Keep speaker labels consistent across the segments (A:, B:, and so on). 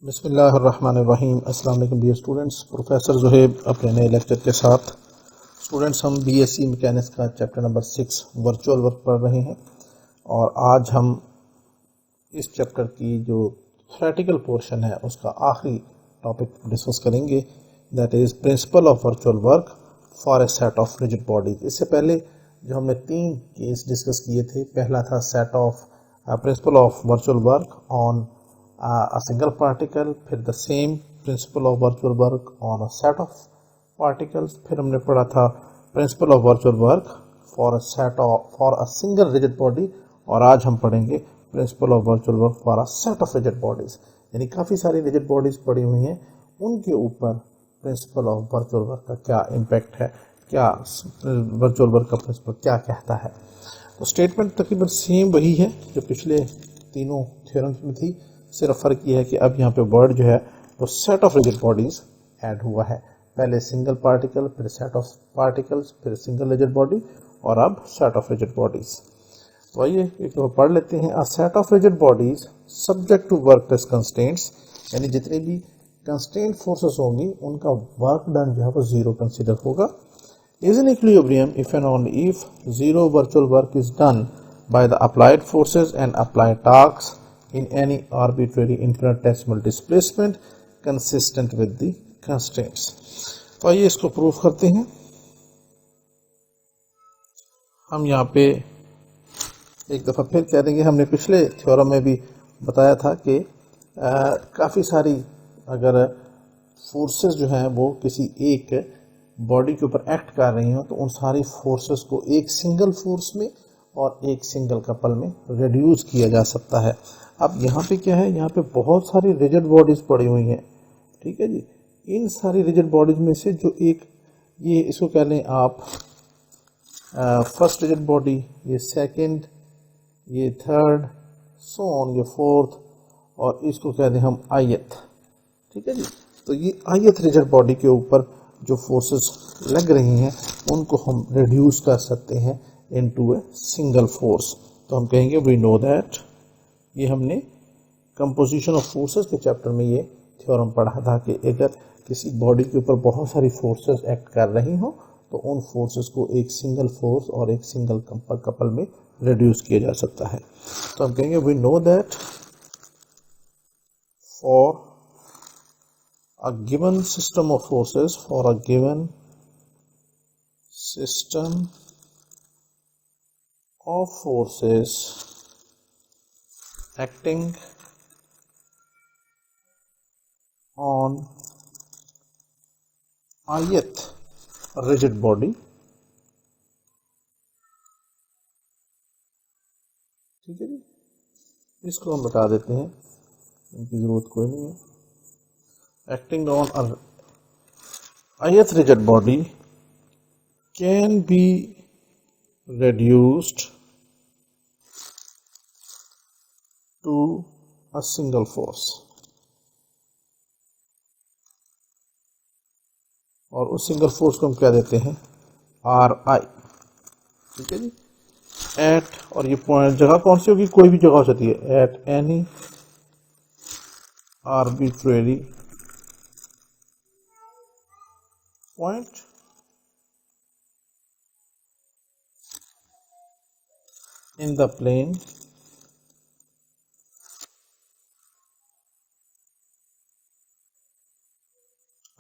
A: बिस्मिल्लाहिर्रहमानिर्रहीम। अस्सलाम वालेकुम डियर स्टूडेंट्स। प्रोफेसर ज़ुहैब अपने नए लेक्चर के साथ। स्टूडेंट्स, हम बीएससी मैकेनिक्स का चैप्टर नंबर 6 वर्चुअल वर्क पढ़ रहे हैं और आज हम इस चैप्टर की जो थ्योरेटिकल पोर्शन है उसका आखिरी टॉपिक डिस्कस करेंगे, that is principle of virtual work for a set of rigid bodies. इससे पहले जो हमने 3 केस डिस्कस किए थे, पहला था set of principle of virtual work on a single particle, फिर the same principle of virtual work on a set of particles, फिर हमने पढ़ा था principle of virtual work for a single rigid body, और आज हम पढ़ेंगे principle of virtual work for a set of rigid bodies। यानी काफ़ी सारी rigid bodies पड़ी हुई हैं, उनके ऊपर principle of virtual work का क्या impact है, क्या virtual work का principle क्या कहता है। तो स्टेटमेंट तकरीबन सेम वही है जो पिछले तीनों थ्योरम्स में थी, सिर्फ फर्क ये है कि अब यहाँ पे वर्ड जो है वो set of rigid bodies add हुआ है। पहले सिंगल पार्टिकल, फिर सेट ऑफ पार्टिकल्स, फिर सिंगल रिजिड बॉडी, और अब सेट ऑफ रिजिड बॉडीज। तो आइए एक तो पढ़ लेते हैं। A set of rigid bodies subject to work plus constraints, यानी जितनी भी कंस्ट्रेंट फोर्सेस होंगी उनका वर्क डन जो है वो जीरो कंसिडर होगा। Is in equilibrium if and only if zero virtual work is done by the applied forces and applied task in any arbitrary infinitesimal displacement consistent with the constraints। तो आइए इसको proof करते हैं। हम यहाँ पे एक दफ़ा फिर कह देंगे, हमने पिछले थ्योरम में भी बताया था कि काफ़ी सारी अगर फोर्सेस जो हैं वो किसी एक बॉडी के ऊपर एक्ट कर रही हो तो उन सारी फोर्सेस को एक सिंगल फोर्स में और एक सिंगल कपल में रिड्यूस किया जा सकता है। अब यहाँ पे क्या है, यहाँ पे बहुत सारी रिजिड बॉडीज पड़ी हुई हैं, ठीक है जी। इन सारी रिजिड बॉडीज में से जो एक, ये इसको कह लें आप फर्स्ट रिजिड बॉडी, ये सेकंड, ये थर्ड, सो ऑन, ये फोर्थ, और इसको कह दें हम आयत, ठीक है जी। तो ये आयत रिजिड बॉडी के ऊपर जो फोर्सेस लग रही हैं उनको हम रिड्यूस कर सकते हैं इनटू ए सिंगल फोर्स। तो हम कहेंगे वी नो दैट, ये हमने कंपोजिशन ऑफ फोर्सेस के चैप्टर में ये थ्योरम पढ़ा था कि अगर किसी बॉडी के ऊपर बहुत सारी फोर्सेस एक्ट कर रही हो तो उन फोर्सेस को एक सिंगल फोर्स और एक सिंगल कपल में रिड्यूस किया जा सकता है। तो हम कहेंगे we know that for a given system of forces, for a given system of forces acting on ith rigid body, ठीक है जी। इसको हम बता देते हैं, इनकी जरूरत कोई नहीं है। Acting on ith rigid body can be reduced to a single force, और उस सिंगल फोर्स को हम क्या देते हैं, आर आई, ठीक है जी। एट, और ये पॉइंट जगह कौन सी होगी, कोई भी जगह हो सकती है, at any arbitrary point in the plane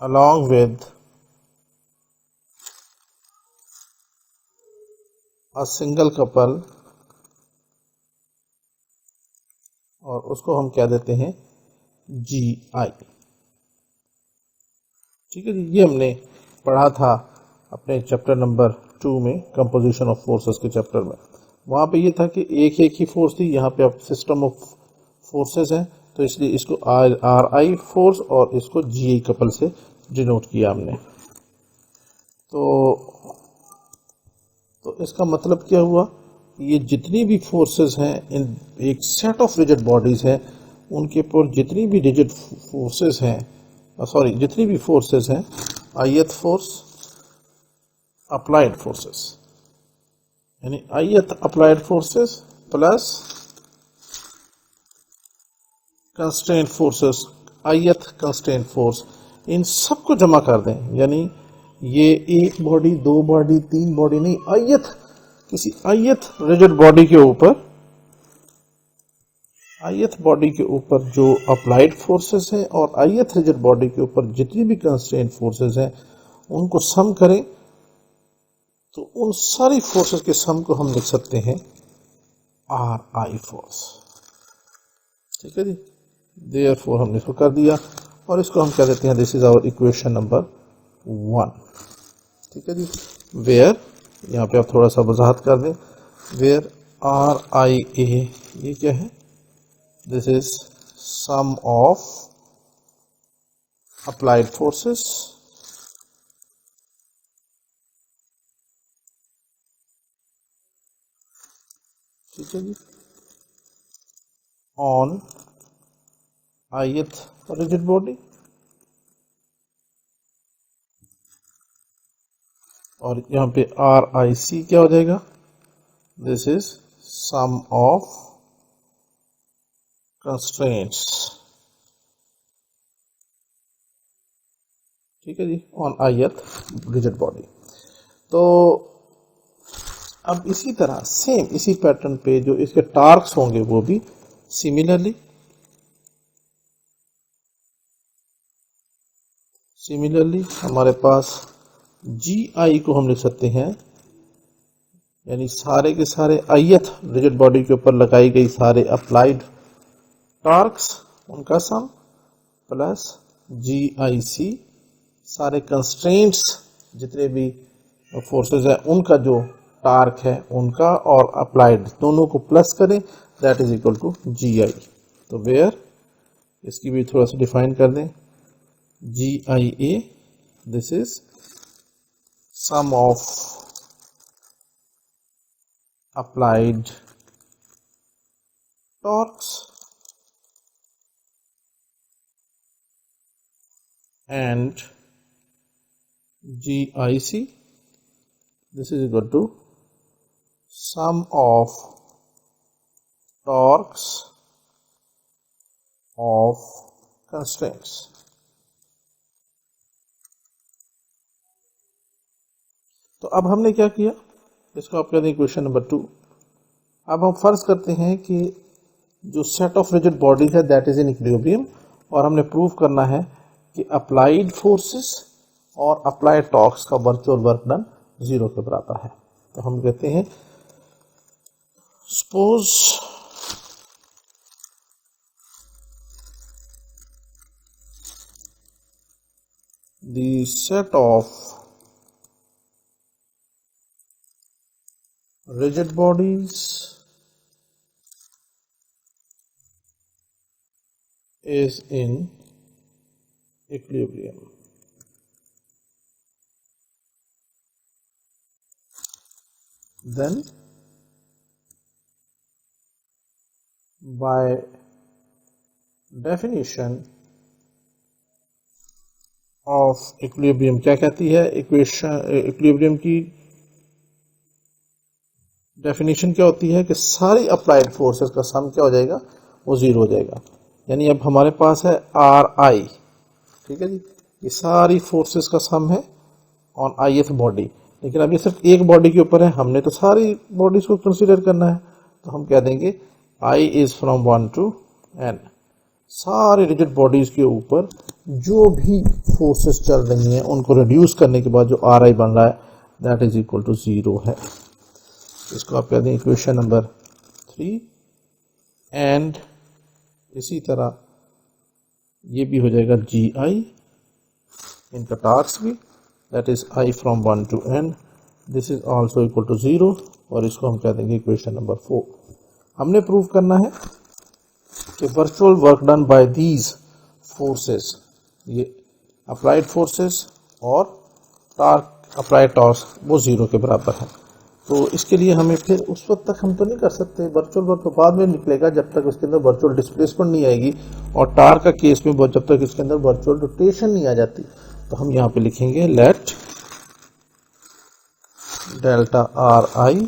A: along with a single couple, और उसको हम क्या देते हैं, जी आई, ठीक है जी। ये हमने पढ़ा था अपने चैप्टर नंबर 2 में, कंपोजिशन ऑफ फोर्सेस के चैप्टर में। वहाँ पे ये था कि एक ही फोर्स थी, यहाँ पे अब सिस्टम ऑफ फोर्सेस है तो इसलिए इसको आर आई फोर्स और इसको जी आई कपल से डिनोट किया हमने। तो इसका मतलब क्या हुआ, ये जितनी भी फोर्सेस हैं इन एक सेट ऑफ रिजिड बॉडीज हैं उनके ऊपर जितनी भी रिजिड फोर्सेस हैं, जितनी भी फोर्सेस हैं, आयत फोर्स, अप्लाइड फोर्सेस, यानी आयत applied forces plus constraint forces ith constraint force, इन सबको जमा कर दें, यानी ये एक बॉडी, दो बॉडी, तीन बॉडी नहीं, किसी ith रिजिड बॉडी के ऊपर, ith बॉडी के ऊपर जो अप्लाइड फोर्सेस हैं और ith रिजिड बॉडी के ऊपर जितनी भी कंस्ट्रेंट फोर्सेस हैं उनको सम करें, तो उन सारी फोर्सेस के सम को हम लिख सकते हैं आर आई फोर्स। ठीक है जी, देयरफॉर हमने इसको कर दिया और इसको हम कह देते हैं this is our equation number 1। ठीक है जी, वेयर, यहाँ पे आप थोड़ा सा वजाहत कर दें, वेयर आर आई ए ये क्या है, this is sum of applied forces ठीक है जी ऑन ith रिजिड बॉडी, और यहाँ पे आर आई सी क्या हो जाएगा, this is sum of constraints. ठीक है जी, ऑन ith रिजिड बॉडी। तो अब इसी तरह सेम इसी पैटर्न पे जो इसके टार्क्स होंगे वो भी सिमिलरली हमारे पास जी आई को हम लिख सकते हैं, यानी सारे के सारे ith रिजिड बॉडी के ऊपर लगाई गई सारे अप्लाइड टार्क्स उनका सम प्लस जी आई सी सारे कंस्ट्रेंट्स जितने भी फोर्सेस हैं उनका जो टार्क है उनका और अप्लाइड दोनों को प्लस करें, that is equal to G I. तो वेयर, इसकी भी थोड़ा सा डिफाइन कर दें, G I A this is sum of applied torques and G I C this is equal to sum of torques of constraints। तो अब हमने क्या किया, इसको आप कहते हैं इक्वेशन नंबर 2। अब हम फर्ज करते हैं कि जो सेट ऑफ रिजिड बॉडी है दैट इज इन इक्विलिब्रियम, और हमने प्रूव करना है कि अप्लाइड फोर्सेस और अप्लाइड टॉर्क्स का वर्चुअल वर्क डन 0 के बराबर है। तो हम कहते हैं suppose the set of rigid bodies is in equilibrium. Then by definition of equilibrium क्या कहती है, इक्विलिब्रियम की डेफिनेशन क्या होती है कि सारी अप्लाइड फोर्सेस का सम क्या हो जाएगा, वो 0 हो जाएगा। यानी अब हमारे पास है आर आई, ठीक है जी, ये सारी फोर्सेस का सम है ऑन ith बॉडी, लेकिन अब ये सिर्फ एक बॉडी के ऊपर है, हमने तो सारी बॉडीज को कंसीडर करना है। तो हम कह देंगे I is from 1 to n, सारे रिजिड बॉडीज के ऊपर जो भी फोर्सेस चल रही हैं उनको रिड्यूस करने के बाद जो आर आई बन रहा है दैट इज इक्वल टू 0 है। इसको आप कह दें इक्वेशन नंबर 3, एंड इसी तरह ये भी हो जाएगा जी आई, इनका टार्क्स भी, that is I from 1 to n, this is also equal to 0, और इसको हम कह देंगे इक्वेशन नंबर 4। हमने प्रूव करना है कि virtual work done by these forces, ये अप्लाइड फोर्सेस और टार्क अप्लाइड टॉर्क वो 0 के बराबर है। तो इसके लिए हमें फिर उस वक्त तक हम तो नहीं कर सकते, वर्चुअल वर्क तो बाद में निकलेगा जब तक उसके अंदर वर्चुअल डिस्प्लेसमेंट नहीं आएगी, और टार्क का केस में जब तक इसके अंदर वर्चुअल रोटेशन नहीं आ जाती। तो हम यहाँ पे लिखेंगे let delta R I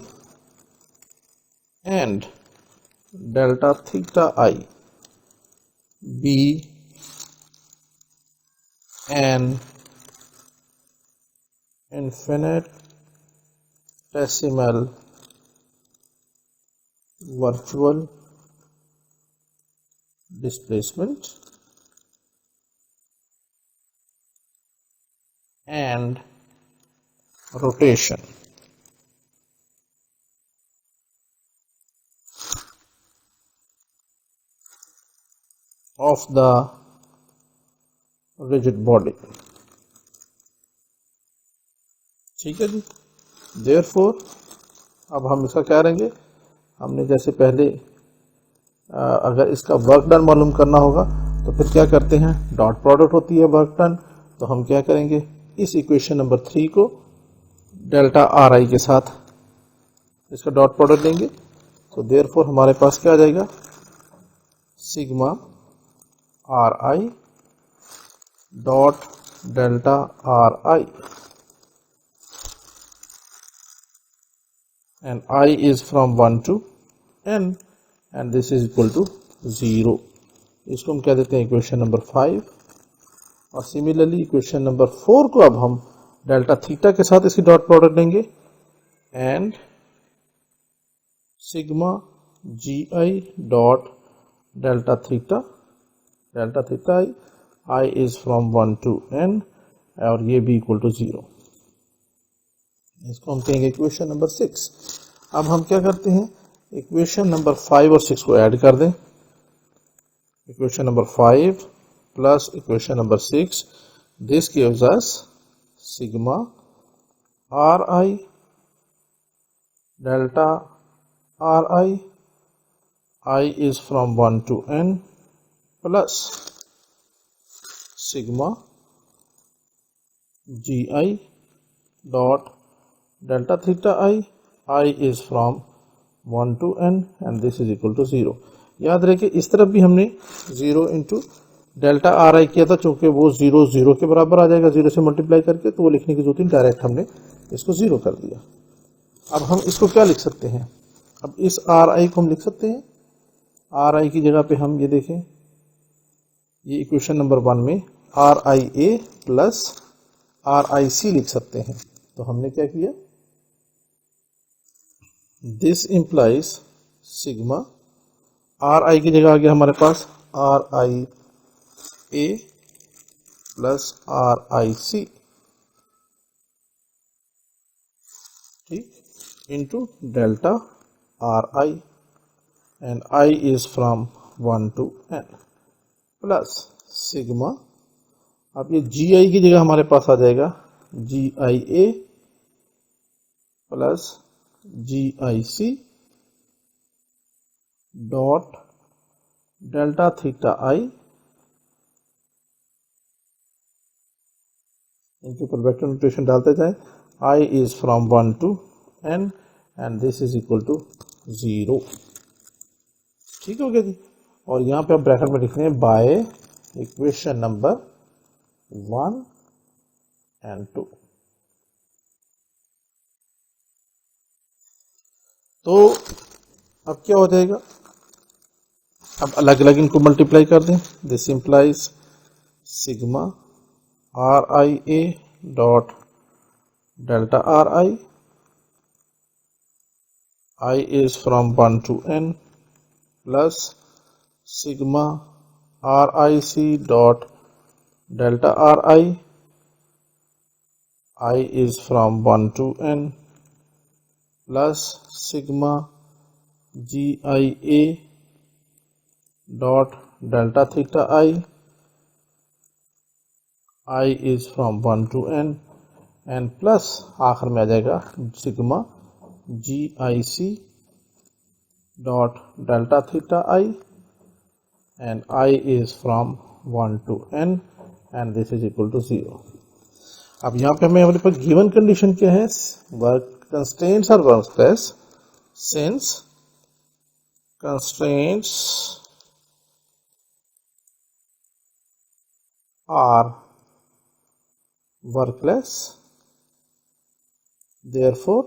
A: and delta theta I be an infinitesimal virtual displacement and rotation. Of the rigid body. ठीक है जी। Therefore अब हम इसका क्या करेंगे, हमने जैसे पहले अगर इसका वर्क डन मालूम करना होगा तो फिर क्या करते हैं, डॉट प्रोडक्ट होती है वर्क डन। तो हम क्या करेंगे, इस इक्वेशन नंबर 3 को डेल्टा आर आई के साथ इसका डॉट प्रोडक्ट लेंगे। तो देयरफॉर हमारे पास क्या आ जाएगा, sigma R I dot delta R I, and I is from 1 to n and this is equal to 0। इसको हम क्या देते हैं इक्वेशन नंबर 5। और सिमिलरली इक्वेशन नंबर 4 को अब हम डेल्टा थीटा के साथ इसकी डॉट प्रोडक्ट लेंगे and sigma G I dot delta theta I is from 1 to n और ये भी इक्वल टू 0। इसको हम कहेंगे इक्वेशन नंबर 6। अब हम क्या करते हैं, इक्वेशन नंबर 5 और 6 को ऐड कर दें। Equation number 5 plus equation number 6, this gives us sigma R I delta R I is from 1 to n plus sigma G I dot delta theta I is from 1 to n and this is equal to 0। याद रहे कि इस तरफ भी हमने 0 into delta R आई किया था, चूंकि वो 0 0 के बराबर आ जाएगा 0 से मल्टीप्लाई करके, तो वो लिखने की जरूरत नहीं, डायरेक्ट हमने इसको 0 कर दिया। अब हम इसको क्या लिख सकते हैं, अब इस आर आई को हम लिख सकते हैं, आर आई की जगह पे हम ये देखें, ये इक्वेशन नंबर 1 में R I A plus R I C लिख सकते हैं। तो हमने क्या किया, this implies sigma R I की जगह आ गया हमारे पास R I A plus R I C, ठीक, into delta R I and I is from 1 to n plus sigma, अब ये जी आई की जगह हमारे पास आ जाएगा G I A plus G I C dot delta theta I, इनके ऊपर वेक्टर नोटेशन डालते जाएं, I is from 1 to n and this is equal to 0। ठीक हो गया जी। और यहां पे आप ब्रैकेट में लिख रहे हैं बाय इक्वेशन नंबर 1 and 2। तो अब क्या हो जाएगा, अब अलग अलग इनको मल्टीप्लाई कर दें। This implies sigma R I A dot delta R I is from 1 to n plus sigma R I C dot delta R I is from 1 to n plus sigma G I A dot delta theta I is from 1 to n and plus आखिर में आ जाएगा sigma G I C dot delta theta I and I is from 1 to n and this is equal to 0। अब यहाँ पे हमें हमारे पास given condition क्या है, work constraints are workless since constraints are workless, therefore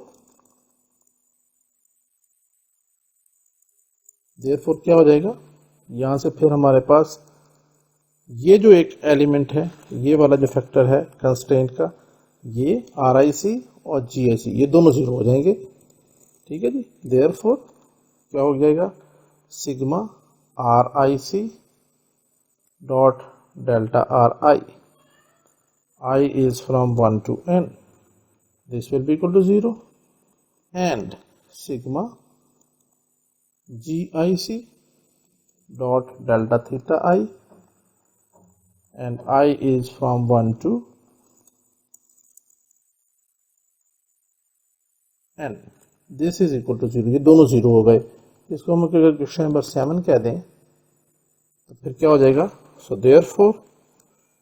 A: क्या हो जाएगा, यहां से फिर हमारे पास ये जो एक एलिमेंट है, ये वाला जो फैक्टर है कंस्ट्रेंट का, ये RIC और GIC ये दोनों जीरो हो जाएंगे। ठीक है जी। देयरफॉर क्या हो जाएगा, sigma RIC dot delta RI, I is from 1 to n, this will be equal to 0, and sigma GIC dot delta theta I, and I is from 1 to n, this is equal to 0। ये दोनों zero हो गए। इसको हम अगर question number 7 कह दें तो फिर क्या हो जाएगा, सो देयरफॉर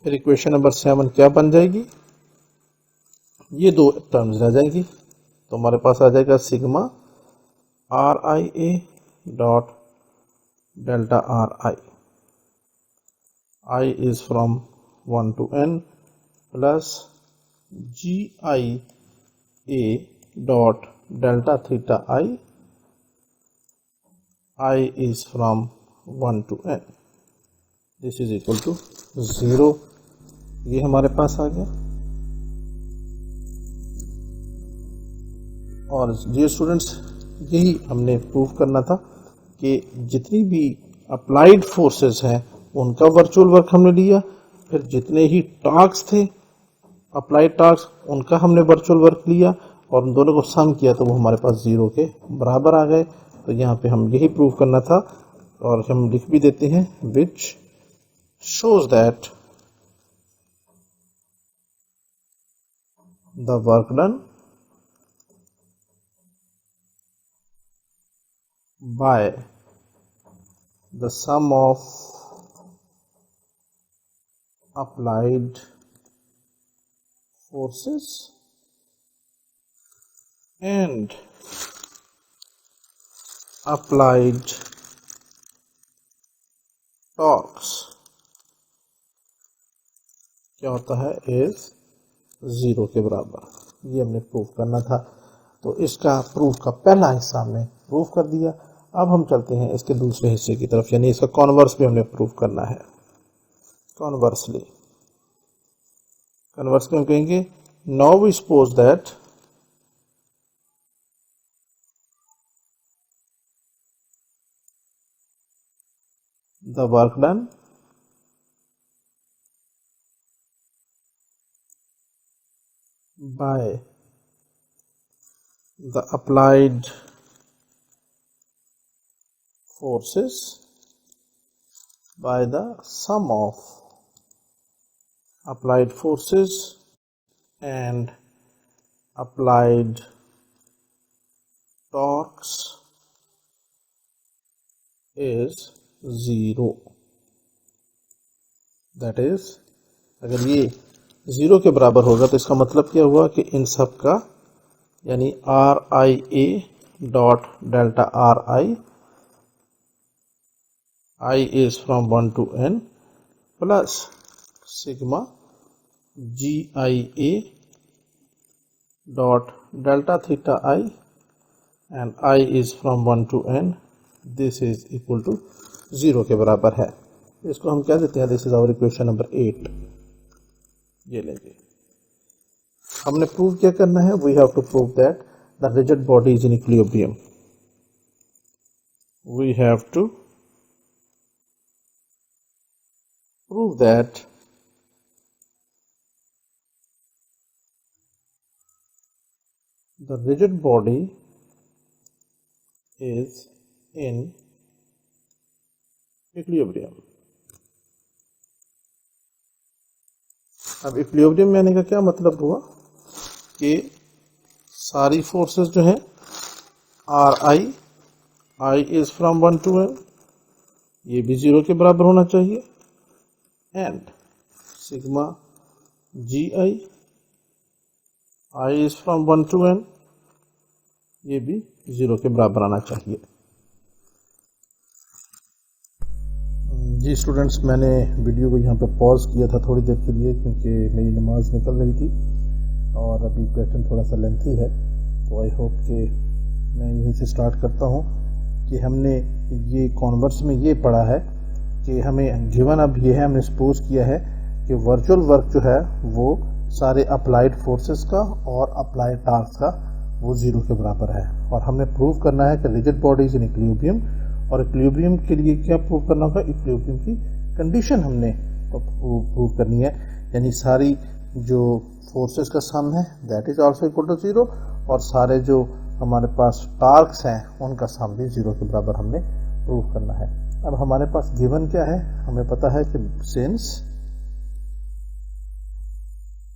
A: फिर इक्वेशन नंबर 7 क्या बन जाएगी, ये दो टर्म्स रह जाएंगी। तो हमारे पास आ जाएगा sigma RIA dot delta RI, I is from 1 to n, plus GIA dot delta theta I is from 1 to n, this is equal to 0। ये हमारे पास आ गया। और ये स्टूडेंट्स, यही हमने प्रूव करना था कि जितनी भी अप्लाइड फोर्सेस हैं उनका वर्चुअल वर्क हमने लिया, फिर जितने ही टास्क थे अप्लाइड टास्क उनका हमने वर्चुअल वर्क लिया, और उन दोनों को सम किया तो वो हमारे पास 0 के बराबर आ गए। तो यहाँ पे हम यही प्रूव करना था, और हम लिख भी देते हैं, विच shows that the work done by the sum of applied forces and applied torques क्या होता है, इज 0 के बराबर। ये हमने प्रूव करना था। तो इसका प्रूफ का पहला हिस्सा हमने प्रूव कर दिया। अब हम चलते हैं इसके दूसरे हिस्से की तरफ, यानी इसका कॉन्वर्स भी हमने प्रूव करना है। कॉन्वर्सली में हम कहेंगे, now we suppose that the work done by the applied forces by the sum of applied forces and applied torques is 0। that is, अगर ये 0 के बराबर होगा तो इसका मतलब क्या हुआ कि इन सब का, यानी RIA dot delta RI, I is from 1 to n, plus sigma GIA dot delta theta I and I is from 1 to n, this is equal to 0 के बराबर है। इसको हम क्या देते हैं, this is our equation number 8। ये लेंगे। हमने प्रूव क्या करना है, we have to prove that the rigid body is in equilibrium. We have to prove that the rigid body is in equilibrium. अब इक्विलिब्रियम में आने का क्या मतलब हुआ कि सारी फोर्सेस जो है I is from 1 to n, ये भी 0 के बराबर होना चाहिए, and sigma GI I is from 1 to n, ये भी 0 के बराबर आना चाहिए। जी स्टूडेंट्स, मैंने वीडियो को यहाँ पर पॉज किया था थोड़ी देर के लिए, क्योंकि मेरी नमाज निकल रही थी और अभी क्वेश्चन थोड़ा सा लेंथी है। तो आई होप कि मैं यहीं से स्टार्ट करता हूँ कि हमने ये कॉन्वर्स में ये पढ़ा है कि हमें गिवन अब ये है, हमने सपोज किया है कि वर्चुअल वर्क जो है वो सारे अप्लाइड फोर्सेस का और अप्लाइड टास्क का वो 0 के बराबर है। और हमने प्रूव करना है कि rigid body is in equilibrium, और इक्विलिब्रियम के लिए क्या प्रूव करना होगा, इक्विलिब्रियम की कंडीशन हमने प्रूव करनी है, यानी सारी जो फोर्सेस का सम है that is also equal to 0, और सारे जो हमारे पास टार्क्स हैं उनका सम भी 0 के बराबर हमने प्रूव करना है। अब हमारे पास गिवन क्या है, हमें पता है कि since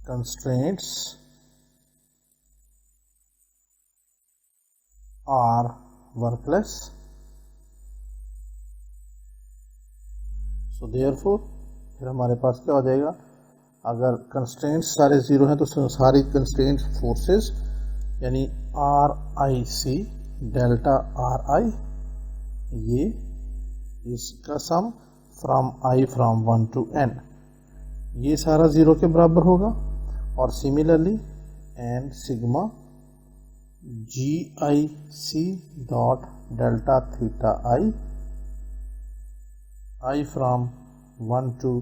A: constraints are workless, so therefore फिर हमारे पास क्या हो जाएगा, अगर कंस्ट्रेंट्स सारे 0 हैं तो सारी कंस्ट्रेंट फोर्सेस यानी R I C delta R I, ये इसका sum from I from 1 to n, ये सारा 0 के बराबर होगा। और similarly and sigma G I C dot delta theta I, I from 1 to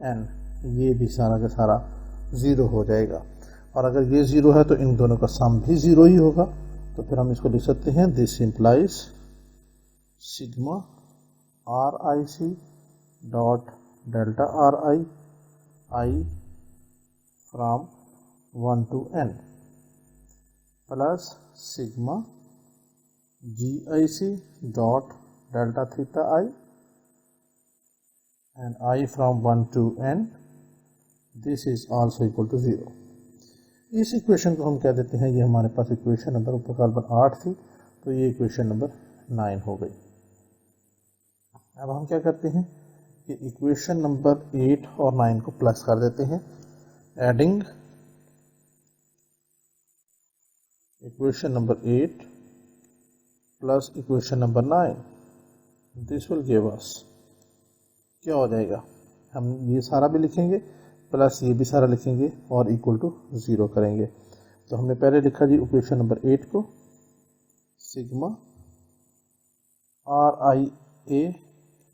A: n, ये भी सारा का सारा 0 हो जाएगा। और अगर ये 0 है तो इन दोनों का सम भी 0 ही होगा। तो फिर हम इसको लिख सकते हैं, this implies sigma R I C dot delta R I, I from 1 to n plus sigma G I C dot delta theta I and I from 1 to n, this is also equal to 0। इस equation को हम कह देते हैं, ये हमारे पास equation number ऊपर carbon 8 थी, तो ये इक्वेशन नंबर 9 हो गई। अब हम क्या करते हैं कि इक्वेशन नंबर 8 और 9 को प्लस कर देते हैं, adding equation number 8 plus equation number 9, this will give us, क्या हो जाएगा, हम ये सारा भी लिखेंगे प्लस ये भी सारा लिखेंगे और इक्वल टू 0 करेंगे। तो हमने पहले लिखा जी इक्वेशन नंबर 8 को, sigma R I A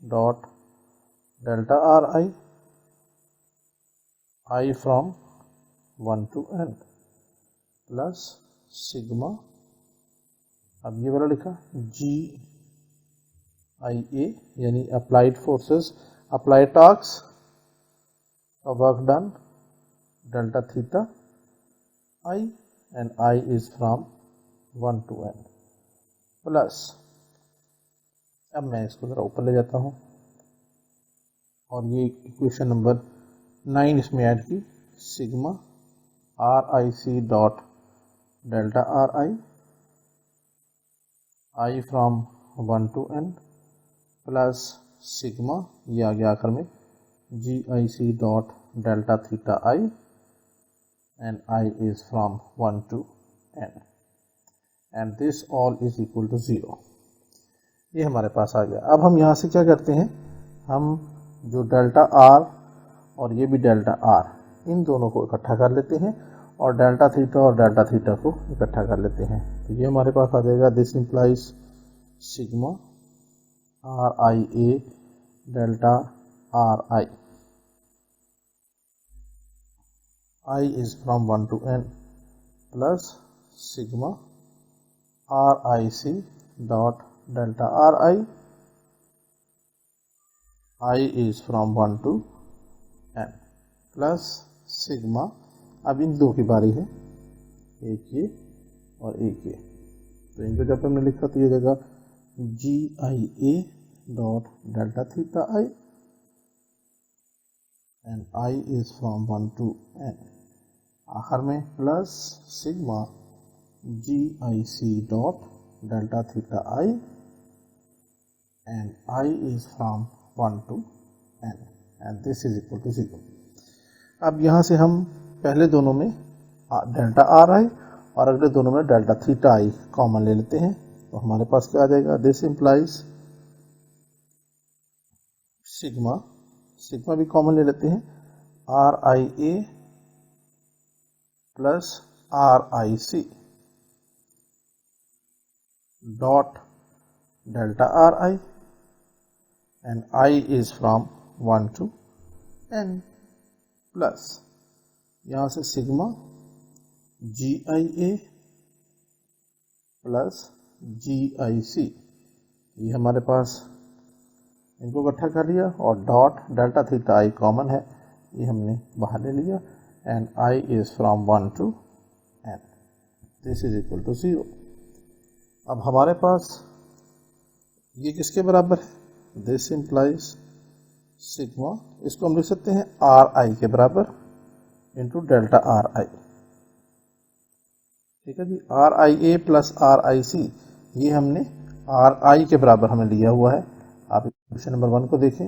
A: dot delta R I, I from 1 to n plus sigma, अब ये वाला लिखा जी आई ए यानी अप्लाइड फोर्सेस, अप्लाइड टास्क का work done delta theta I and I is from 1 to n plus, अब मैं इसको जरा ऊपर ले जाता हूं और ये इक्वेशन नंबर 9 इसमें ऐड की, sigma R I C dot delta R I, I from 1 to n plus sigma, ये आ गया आखिर में G I C dot delta theta I and I is from 1 to n and this all is equal to 0। ये हमारे पास आ गया। अब हम यहाँ से क्या करते हैं, हम जो डेल्टा आर और ये भी डेल्टा आर, इन दोनों को इकट्ठा कर लेते हैं और डेल्टा थीटा और डेल्टा थीटा को इकट्ठा कर लेते हैं। तो ये हमारे पास आ जाएगा, this implies sigma R I A delta R I, I is from 1 to n plus sigma R I C dot delta R I is from 1 to n plus sigma, अब इन दो की बारी है, एक ये और एक ये, तो इनको जब हमने लिखा तो ये जगह G I A dot delta theta I and I is from 1 to n, आखिर में plus sigma G I C dot delta theta I and I is from 1 to n and this is equal to 0। अब यहाँ से हम पहले दोनों में delta R आई और अगले दोनों में डेल्टा थीटा आई कॉमन ले लेते हैं, तो हमारे पास क्या आ जाएगा, दिस इंप्लाइज सिग्मा, सिग्मा भी कॉमन ले लेते हैं, R I A plus R I C dot delta R I and I is from 1 to n plus यहाँ से सिग्मा GIA प्लस GIC, ये हमारे पास इनको इकट्ठा कर लिया और dot delta theta I common है, ये हमने बाहर ले लिया and I is from 1 to n, this is equal to 0। अब हमारे पास ये किसके बराबर है, दिस इंप्लाइज सिग्मा, इसको हम लिख सकते हैं RI के बराबर इंटू डेल्टा RI, ठीक है जी। RIA प्लस RIC, ये हमने RI के बराबर हमें लिया हुआ है। आप क्वेश्चन नंबर 1 को देखें,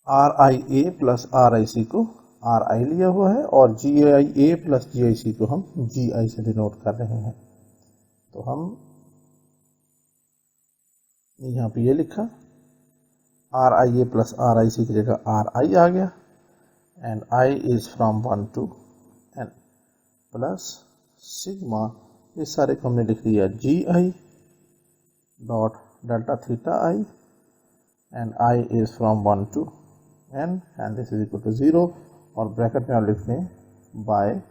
A: RIA प्लस RIC को RI लिया हुआ है और GIA प्लस GIC को हम GI से डिनोट कर रहे हैं। तो हम यहाँ पे ये लिखा RIA प्लस RIC की जगह RI आ गया and I is from 1 to n plus sigma, इस सारे को हमने लिख लिया GI dot delta theta I and I is from 1 to n and this is equal to 0 और ब्रैकेट में आप लिख लें बाय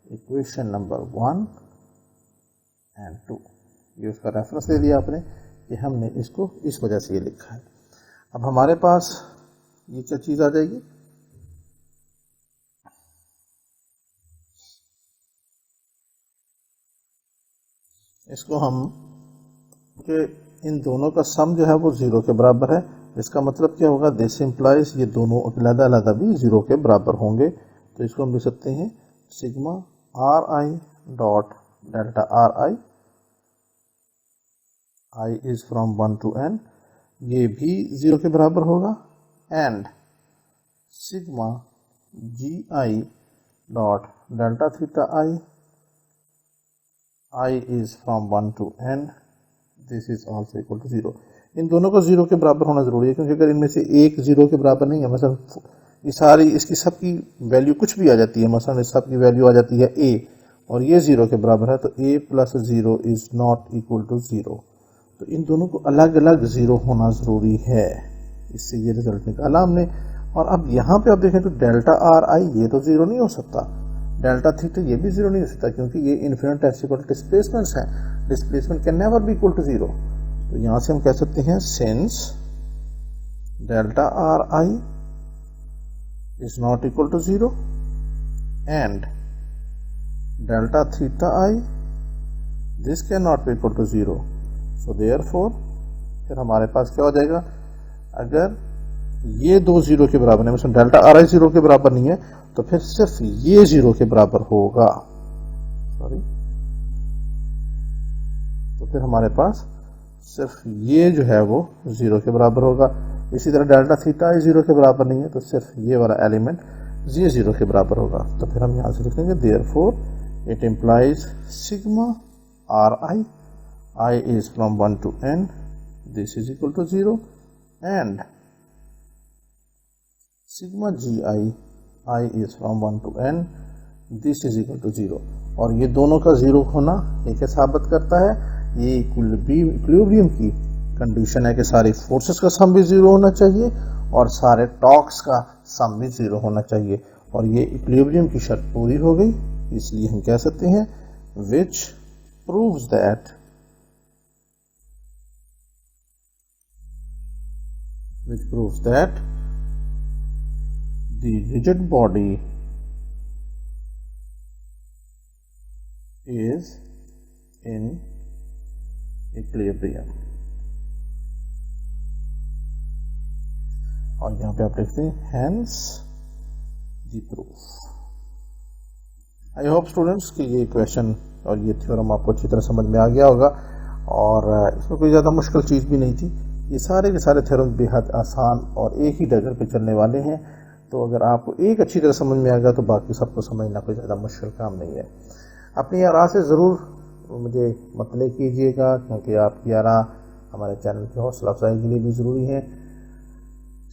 A: इक्वेशन नंबर 1 एंड 2, ये उसका रेफरेंस दे दिया आपने कि हमने इसको इस वजह से ये लिखा है। अब हमारे पास ये क्या चीज आ जाएगी, इसको हम कि इन दोनों का सम जो है वो 0 के बराबर है। इसका मतलब क्या होगा, दिस इंप्लाइज ये दोनों अलग अलग भी 0 के बराबर होंगे। तो इसको हम लिख सकते हैं sigma RI dot delta RI, I is from 1 to n, ये भी 0 के बराबर होगा and sigma GI dot delta theta I is from 1 to n, this is also equal to 0। इन दोनों को 0 के बराबर होना जरूरी है, क्योंकि अगर इनमें से एक 0 के बराबर नहीं है, मतलब ये सारी इसकी सब की वैल्यू कुछ भी आ जाती है, मतलब इस सब की वैल्यू आ जाती है a और ये 0 के बराबर है, तो a plus 0 is not equal to 0। तो इन दोनों को अलग अलग 0 होना जरूरी है, इससे ये रिजल्ट निकाला हमने। और अब यहाँ पे आप देखें तो डेल्टा RI ये तो 0 नहीं हो सकता, डेल्टा थीटा ये भी 0 नहीं हो सकता, क्योंकि ये इन्फिनिट एक्सिपल डिस्प्लेसमेंट्स हैं, displacement can never be equal to 0। तो यहाँ से हम कह सकते हैं since delta RI is not equal to 0 and delta theta I this can not be equal to 0, so therefore फिर हमारे पास क्या हो जाएगा, अगर ये दो 0 के बराबर है, मतलब डेल्टा RI 0 के बराबर नहीं है, तो फिर सिर्फ ये 0 के बराबर होगा, सॉरी, तो फिर हमारे पास सिर्फ ये जो है वो 0 के बराबर होगा। इसी तरह डेल्टा थीटा I 0 के बराबर नहीं है, तो सिर्फ ये वाला एलिमेंट ये 0 के बराबर होगा। तो फिर हम यहाँ से लिखेंगे therefore it implies sigma RI, I is from 1 to n, this is equal to 0 and sigma GI, I is from 1 to n, this is equal to 0। और ये दोनों का 0 होना ये क्या साबित करता है, ये इक्विलिब्रियम की कंडीशन है कि सारी फोर्सेस का सम भी 0 होना चाहिए और सारे टॉर्क्स का सम भी 0 होना चाहिए, और ये इक्विलिब्रियम की शर्त पूरी हो गई। इसलिए हम कह सकते हैं which proves that the rigid body is in equilibrium। और यहाँ पे आप लिखते हैं hence the proof। I hope students कि ये क्वेश्चन और ये थ्योरम आपको अच्छी तरह समझ में आ गया होगा, और इसमें कोई ज़्यादा मुश्किल चीज़ भी नहीं थी। ये सारे के सारे थ्योरम बेहद आसान और एक ही डगर पे चलने वाले हैं। तो अगर आपको एक अच्छी तरह समझ में आ गया तो बाकी सबको समझना कोई ज़्यादा मुश्किल काम नहीं है। अपनी आरा से ज़रूर मुझे मतले कीजिएगा, क्योंकि आपकी आरा हमारे चैनल की हौसला अफजाई के लिए भी ज़रूरी है।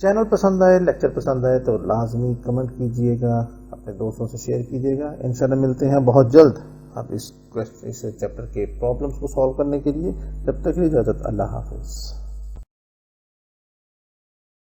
A: चैनल पसंद आए, लेक्चर पसंद आए तो लाजमी कमेंट कीजिएगा, अपने दोस्तों से शेयर कीजिएगा। इंशाल्लाह मिलते हैं बहुत जल्द आप इस चैप्टर के प्रॉब्लम्स को सॉल्व करने के लिए। तब तक की इजाज़त, अल्लाह हाफिज़।